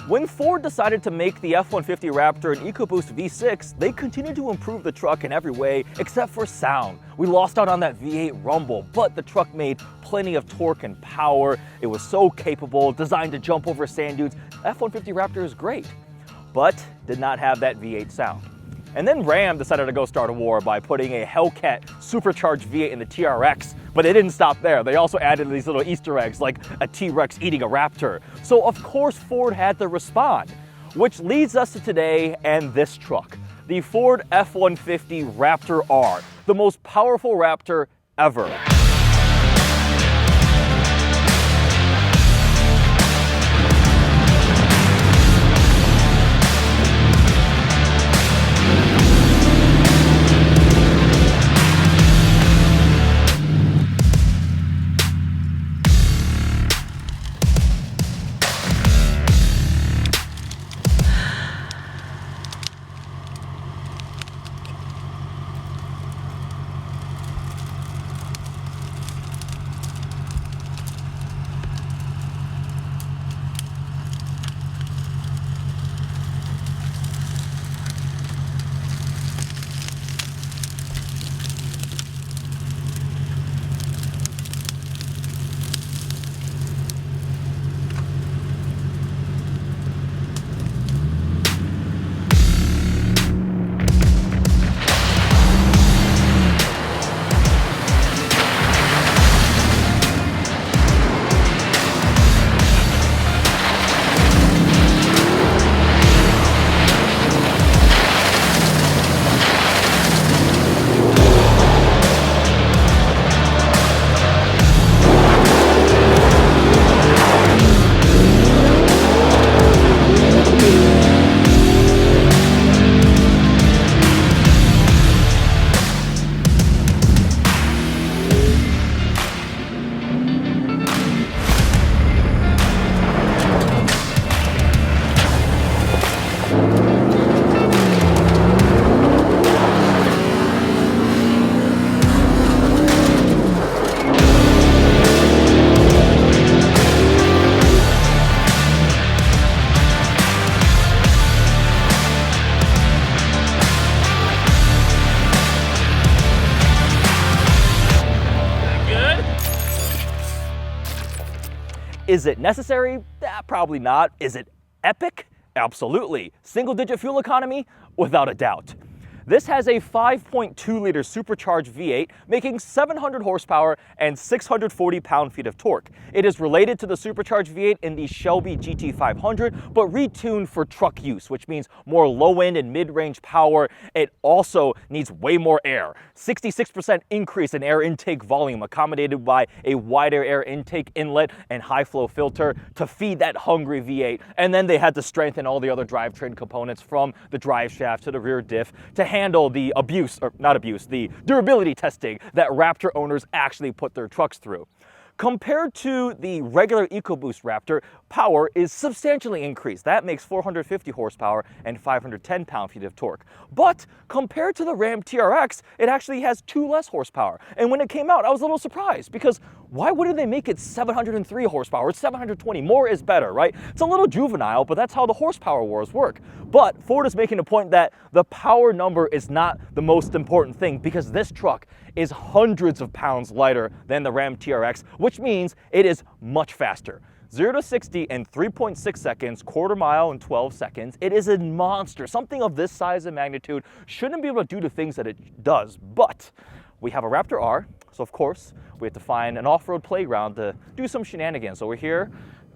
When Ford decided to make the F-150 Raptor an EcoBoost V6, they continued to improve the truck in every way except for sound. We lost out on that V8 rumble, but the truck made plenty of torque and power. It was so capable, designed to jump over sand dunes. F-150 Raptor is great, but did not have that V8 sound. And then Ram decided to go start a war by putting a Hellcat supercharged V8 in the TRX, but they didn't stop there. They also added these little Easter eggs like a T-Rex eating a Raptor. So of course Ford had to respond, which leads us to today and this truck, the Ford F-150 Raptor R, the most powerful Raptor ever. Is it necessary? Probably not. Is it epic? Absolutely. Single-digit fuel economy? Without a doubt. This has a 5.2-liter supercharged V8, making 700 horsepower and 640 pound-feet of torque. It is related to the supercharged V8 in the Shelby GT500, but retuned for truck use, which means more low-end and mid-range power. It also needs way more air. 66% increase in air intake volume, accommodated by a wider air intake inlet and high-flow filter to feed that hungry V8. And then they had to strengthen all the other drivetrain components, from the drive shaft to the rear diff, to handle the the durability testing that Raptor owners actually put their trucks through. Compared to the regular EcoBoost Raptor, power is substantially increased. That makes 450 horsepower and 510 pound-feet of torque. But compared to the Ram TRX, it actually has 2 less horsepower. And when it came out, I was a little surprised, because why wouldn't they make it 703 horsepower? It's 720. More is better, right? It's a little juvenile, but that's how the horsepower wars work. But Ford is making a point that the power number is not the most important thing, because this truck is hundreds of pounds lighter than the Ram TRX, which means it is much faster. 0 to 60 in 3.6 seconds, quarter mile in 12 seconds. It is a monster. Something of this size and magnitude shouldn't be able to do the things that it does, but we have a Raptor R, so of course we have to find an off-road playground to do some shenanigans. So we're here,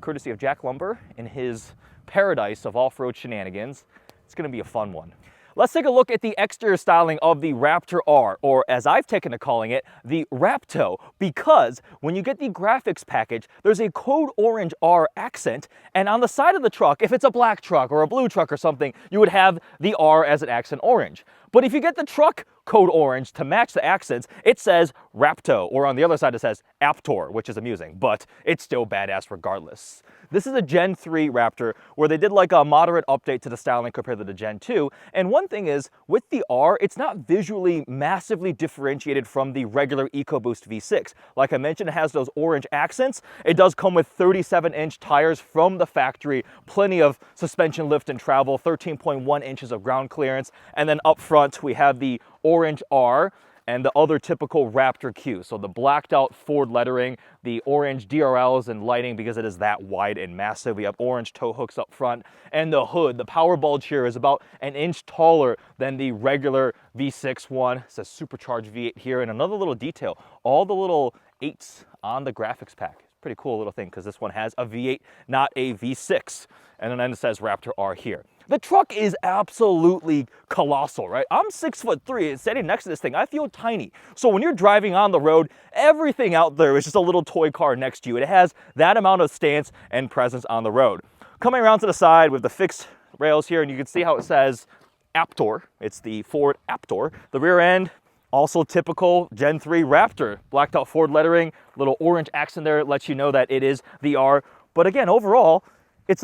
courtesy of Jack Lumber, in his paradise of off-road shenanigans. It's gonna be a fun one. Let's take a look at the exterior styling of the Raptor R, or as I've taken to calling it, the Rapto, because when you get the graphics package, there's a code orange R accent, and on the side of the truck, if it's a black truck or a blue truck or something, you would have the R as an accent orange. But if you get the truck code orange to match the accents, it says Raptor, or on the other side it says Aptor, which is amusing, but it's still badass regardless. This is a Gen 3 Raptor where they did like a moderate update to the styling compared to the Gen 2. And one thing is, with the R, it's not visually massively differentiated from the regular EcoBoost V6. Like I mentioned, it has those orange accents. It does come with 37-inch tires from the factory, plenty of suspension lift and travel, 13.1 inches of ground clearance. And then up front, we have the orange R and the other typical Raptor Q. So the blacked out Ford lettering, the orange DRLs and lighting because it is that wide and massive. We have orange tow hooks up front, and the hood, the power bulge here is about an inch taller than the regular V6 one. It says supercharged V8 here, and another little detail, all the little 8s on the graphics pack. Pretty cool little thing because this one has a V8, not a V6. And then it says Raptor R here. The truck is absolutely colossal, right? I'm 6'3", and standing next to this thing, I feel tiny. So when you're driving on the road, everything out there is just a little toy car next to you. It has that amount of stance and presence on the road. Coming around to the side with the fixed rails here, and you can see how it says Aptor. It's the Ford Aptor. The rear end, also typical Gen 3 Raptor. Blacked out Ford lettering, little orange accent there lets you know that it is the R. But again, overall, it's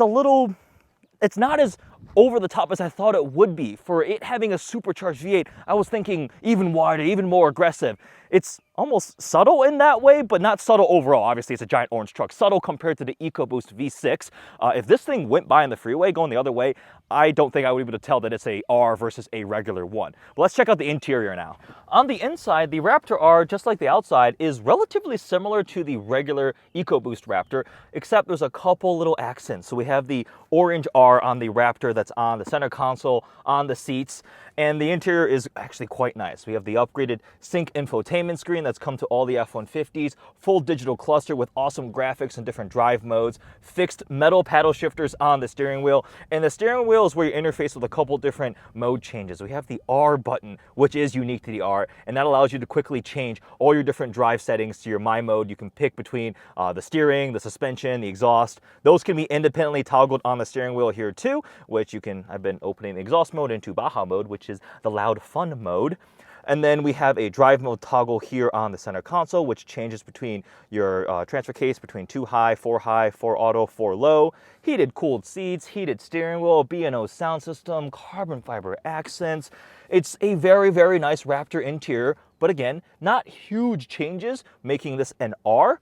not as over the top as I thought it would be. For it having a supercharged V8, I was thinking even wider, even more aggressive. It's almost subtle in that way, but not subtle overall. Obviously, it's a giant orange truck. Subtle compared to the EcoBoost V6. If this thing went by on the freeway going the other way, I don't think I would be able to tell that it's a R versus a regular one. But let's check out the interior now. On the inside, the Raptor R, just like the outside, is relatively similar to the regular EcoBoost Raptor, except there's a couple little accents. So we have the orange R on the Raptor that's on the center console, on the seats, and the interior is actually quite nice. We have the upgraded Sync infotainment screen that's come to all the F-150s, full digital cluster with awesome graphics and different drive modes, fixed metal paddle shifters on the steering wheel, and the steering wheel is where you interface with a couple different mode changes. We have the R button, which is unique to the R, and that allows you to quickly change all your different drive settings to your My Mode. You can pick between the steering, the suspension, the exhaust. Those can be independently toggled on the steering wheel here too, which you can, I've been opening the exhaust mode into Baja mode, which is the loud fun mode. And then we have a drive mode toggle here on the center console, which changes between your transfer case between 2 high, 4 auto, 4 low, heated cooled seats, heated steering wheel, B&O sound system, carbon fiber accents. It's a very, very nice Raptor interior, but again, not huge changes making this an R,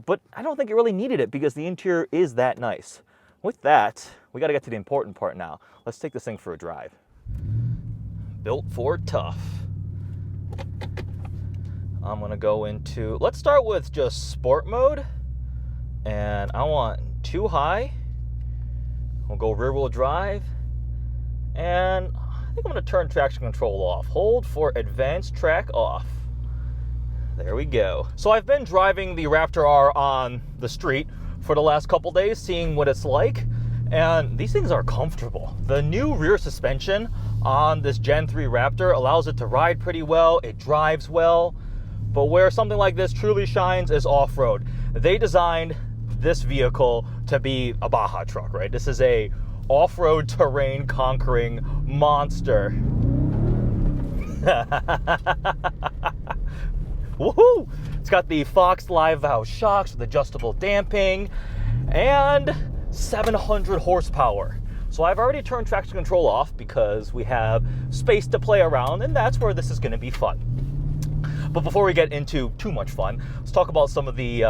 but I don't think it really needed it because the interior is that nice. With that, we gotta get to the important part now. Let's take this thing for a drive. Built for tough. I'm gonna go into, let's start with just sport mode, and I want 2 high. We'll go rear wheel drive, and I think I'm gonna turn traction control off. Hold for advanced track off. There we go. So I've been driving the Raptor R on the street for the last couple days, seeing what it's like, and these things are comfortable. The new rear suspension on this Gen 3 Raptor allows it to ride pretty well, it drives well, but where something like this truly shines is off-road. They designed this vehicle to be a Baja truck, right? This is a off-road terrain conquering monster. Woohoo! It's got the Fox Live Valve shocks with adjustable damping and 700 horsepower. So I've already turned traction control off because we have space to play around, and that's where this is going to be fun. But before we get into too much fun, let's talk about some of the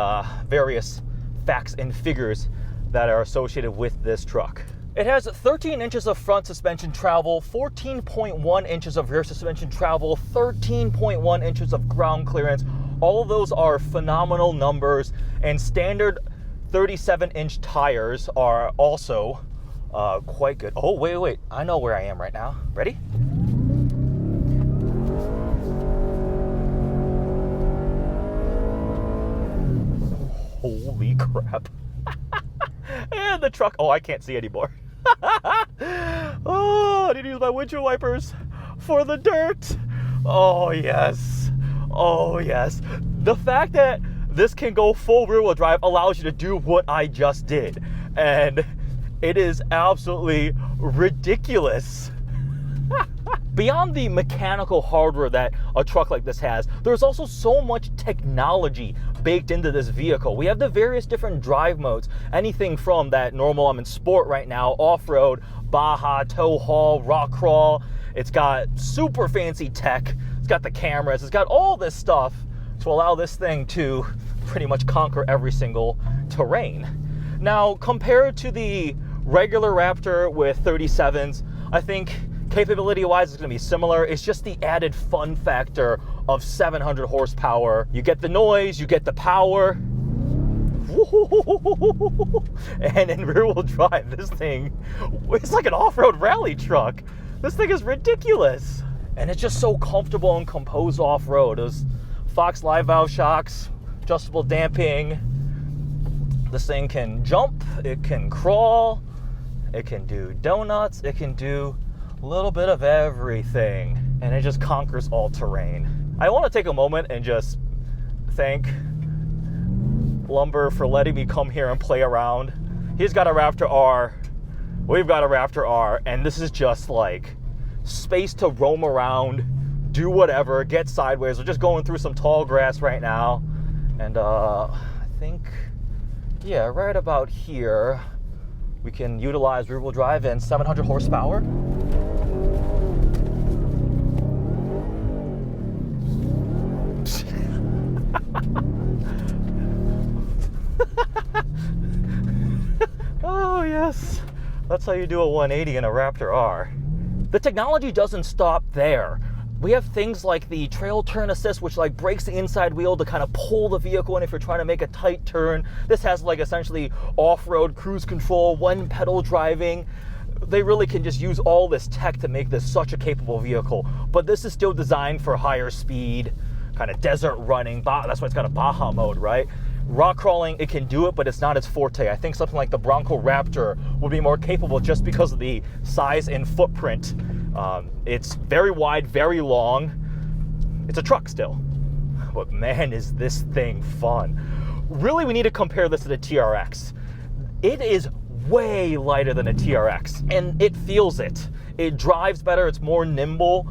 various facts and figures that are associated with this truck. It has 13 inches of front suspension travel, 14.1 inches of rear suspension travel, 13.1 inches of ground clearance. All of those are phenomenal numbers, and standard 37-inch tires are also quite good. Oh, wait. I know where I am right now. Ready? Holy crap. And the truck, oh, I can't see anymore. Oh, I need to use my windshield wipers for the dirt. Oh, yes. Oh, yes. The fact that this can go full rear wheel drive allows you to do what I just did. And it is absolutely ridiculous. Beyond the mechanical hardware that a truck like this has, there's also so much technology baked into this vehicle. We have the various different drive modes, anything from that normal, I'm in sport right now, off-road, Baja, tow haul, rock crawl. It's got super fancy tech. It's got the cameras. It's got all this stuff to allow this thing to pretty much conquer every single terrain. Now, compared to the regular Raptor with 37s, I think capability-wise, it's going to be similar. It's just the added fun factor of 700 horsepower. You get the noise, you get the power. And in rear-wheel drive, this thing, it's like an off-road rally truck. This thing is ridiculous. And it's just so comfortable and composed off-road. Those Fox live valve shocks, adjustable damping. This thing can jump, it can crawl, it can do donuts, it can do a little bit of everything, and it just conquers all terrain. I want to take a moment and just thank Lumber for letting me come here and play around. He's got a Raptor R, we've got a Raptor R, and this is just like space to roam around, do whatever, get sideways. We're just going through some tall grass right now, and I think, yeah, right about here, we can utilize rear-wheel drive and 700 horsepower. Oh yes, that's how you do a 180 in a Raptor R. The technology doesn't stop there. We have things like the trail turn assist, which like breaks the inside wheel to kind of pull the vehicle in if you're trying to make a tight turn. This has like essentially off-road cruise control, one pedal driving. They really can just use all this tech to make this such a capable vehicle. But this is still designed for higher speed, kind of desert running. That's why it's got a Baja mode, right? Rock crawling, it can do it, but it's not its forte. I think something like the Bronco Raptor will be more capable just because of the size and footprint. It's very wide, very long. It's a truck still. But man, is this thing fun. Really, we need to compare this to the TRX. It is way lighter than a TRX, and it feels it. It drives better, it's more nimble.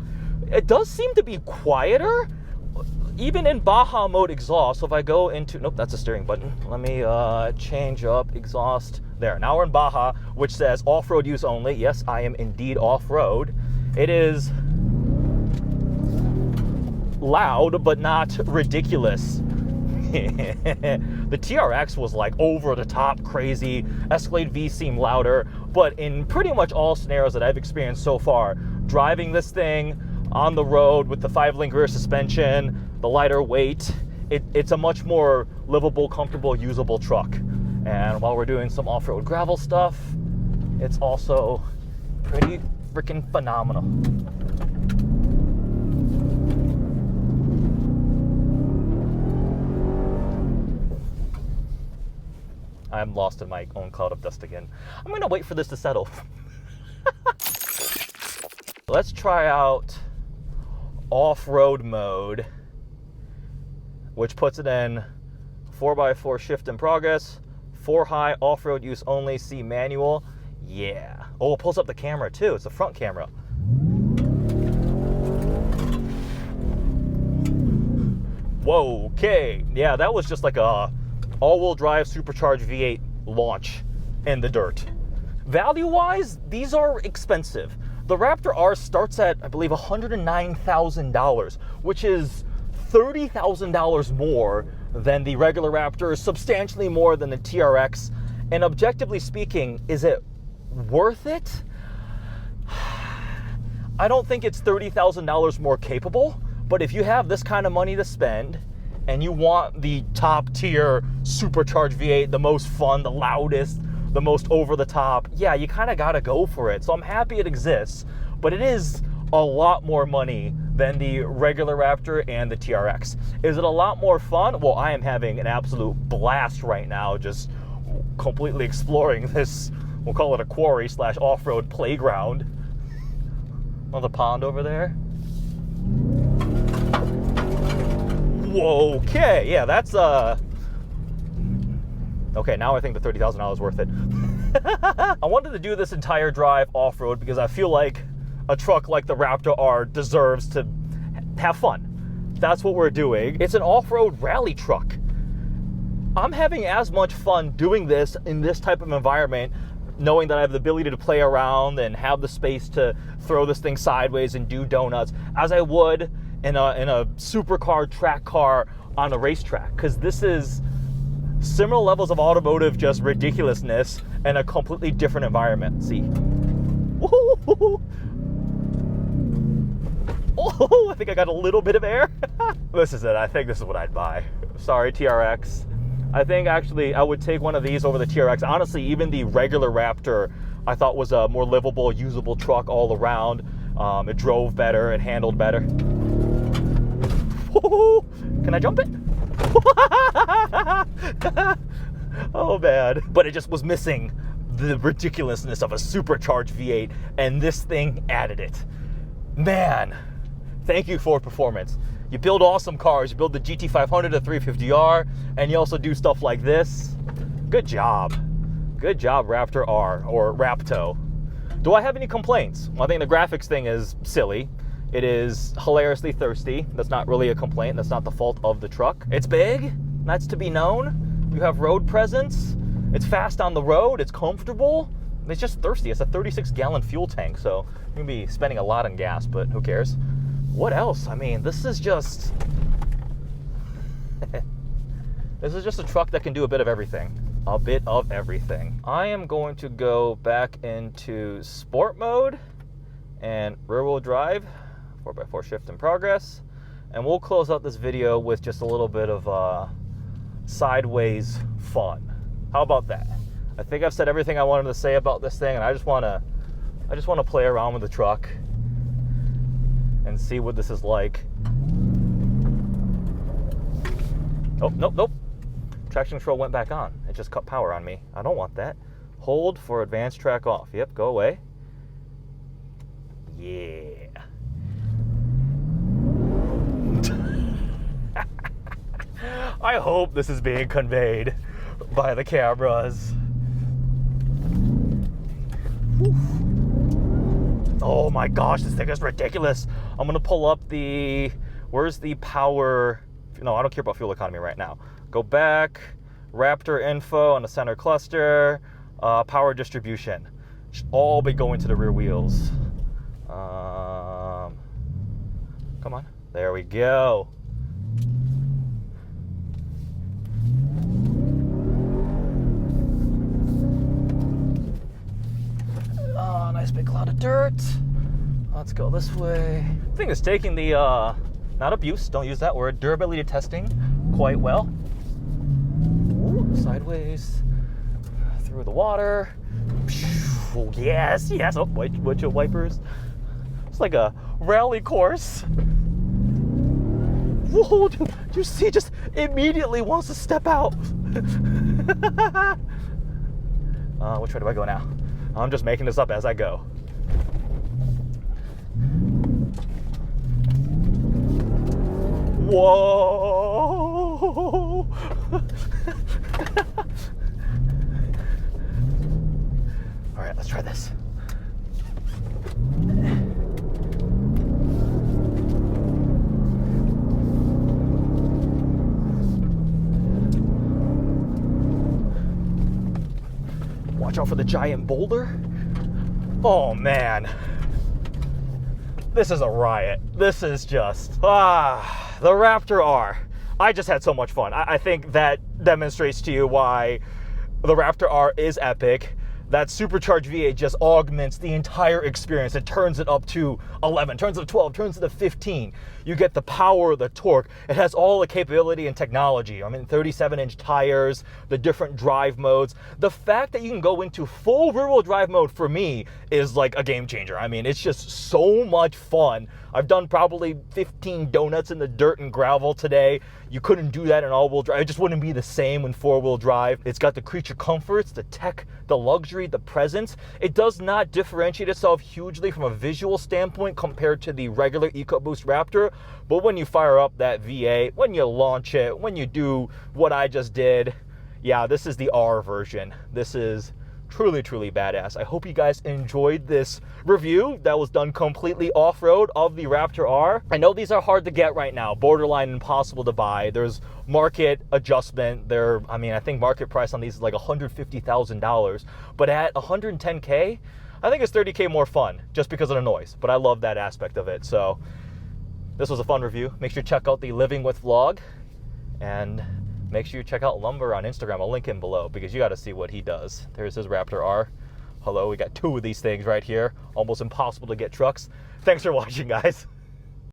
It does seem to be quieter, even in Baja mode exhaust. So if I go into, nope, that's a steering button. Let me change up exhaust. There, now we're in Baja, which says off-road use only. Yes, I am indeed off-road. It is loud, but not ridiculous. The TRX was like over the top crazy. Escalade V seemed louder, but in pretty much all scenarios that I've experienced so far, driving this thing on the road with the 5-link rear suspension, the lighter weight, it's a much more livable, comfortable, usable truck. And while we're doing some off-road gravel stuff, it's also pretty freaking phenomenal. I'm lost in my own cloud of dust again. I'm gonna wait for this to settle. Let's try out off-road mode, which puts it in 4x4 shift in progress, 4 high, off-road use only, C manual. Yeah. Oh, it pulls up the camera too. It's the front camera. Whoa, okay. Yeah, that was just like a all-wheel drive supercharged V8 launch in the dirt. Value-wise, these are expensive. The Raptor R starts at, I believe, $109,000, which is $30,000 more than the regular Raptor, substantially more than the TRX. And objectively speaking, is it worth it? I don't think it's $30,000 more capable, but if you have this kind of money to spend and you want the top tier supercharged V8, the most fun, the loudest, the most over the top, yeah, you kind of got to go for it. So I'm happy it exists, but it is a lot more money than the regular Raptor and the TRX. Is it a lot more fun? Well, I am having an absolute blast right now, just completely exploring this, we'll call it a quarry / off-road playground. Another pond over there. Whoa, okay, yeah, that's okay, now I think the $30,000 is worth it. I wanted to do this entire drive off-road because I feel like a truck like the Raptor R deserves to have fun. That's what we're doing. It's an off-road rally truck. I'm having as much fun doing this in this type of environment, knowing that I have the ability to play around and have the space to throw this thing sideways and do donuts, as I would in a supercar track car on a racetrack. Because this is similar levels of automotive just ridiculousness in a completely different environment. See? Woo-hoo-hoo-hoo. Oh, I think I got a little bit of air. This is it. I think this is what I'd buy. Sorry, TRX. I think actually I would take one of these over the TRX. Honestly, even the regular Raptor I thought was a more livable, usable truck all around. It drove better, it handled better. Can I jump it? Oh man. But it just was missing the ridiculousness of a supercharged V8, and this thing added it. Man, thank you, Ford Performance. You build awesome cars. You build the GT500, the 350R, and you also do stuff like this. Good job. Good job, Raptor R, or Rapto. Do I have any complaints? Well, I think the graphics thing is silly. It is hilariously thirsty. That's not really a complaint. That's not the fault of the truck. It's big. That's to be known. You have road presence. It's fast on the road. It's comfortable. It's just thirsty. It's a 36-gallon fuel tank, so you're going to be spending a lot on gas, but who cares? What else? I mean, this is just... this is just a truck that can do a bit of everything. A bit of everything. I am going to go back into sport mode and rear-wheel drive, 4x4 shift in progress, and we'll close out this video with just a little bit of sideways fun. How about that? I think I've said everything I wanted to say about this thing, and I just want to play around with the truck and see what this is like. Oh, nope, nope. Traction control went back on. It just cut power on me. I don't want that. Hold for advanced track off. Yep, go away. Yeah. I hope this is being conveyed by the cameras. Whew. Oh my gosh, this thing is ridiculous. I'm gonna pull up the, where's the power? No, I don't care about fuel economy right now. Go back, Raptor info on the center cluster, power distribution. Should all be going to the rear wheels. Come on, there we go. Oh, nice big cloud of dirt. Let's go this way. I think it's taking the, not abuse, don't use that word, durability testing quite well. Ooh, sideways, through the water. Oh, yes, yes. Oh, windshield wipers. It's like a rally course. Whoa, dude, you see, just immediately wants to step out. Which way do I go now? I'm just making this up as I go. Whoa! All right, let's try this. Watch out for the giant boulder. Oh man, this is a riot. This is just, the Raptor R. I just had so much fun. I think that demonstrates to you why the Raptor R is epic. That supercharged V8 just augments the entire experience. It turns it up to 11, turns it to 12, turns it to 15. You get the power, the torque. It has all the capability and technology. I mean, 37-inch tires, the different drive modes. The fact that you can go into full rear-wheel drive mode for me is like a game changer. I mean, it's just so much fun. I've done probably 15 donuts in the dirt and gravel today. You couldn't do that in all-wheel drive. It just wouldn't be the same in four-wheel drive. It's got the creature comforts, the tech, the luxury, the presence. It does not differentiate itself hugely from a visual standpoint compared to the regular EcoBoost Raptor, but when you fire up that V8, when you launch it, when you do what I just did, yeah, this is the R version. This is truly, truly badass. I hope you guys enjoyed this review that was done completely off-road of the Raptor R. I know these are hard to get right now, borderline impossible to buy. There's market adjustment. I think market price on these is like $150,000, but at 110K, I think it's 30K more fun just because of the noise, but I love that aspect of it. So this was a fun review. Make sure you check out the Living With vlog, and make sure you check out Lumber on Instagram. I'll link him below because you got to see what he does. There's his Raptor R. Hello, we got 2 of these things right here. Almost impossible to get trucks. Thanks for watching, guys.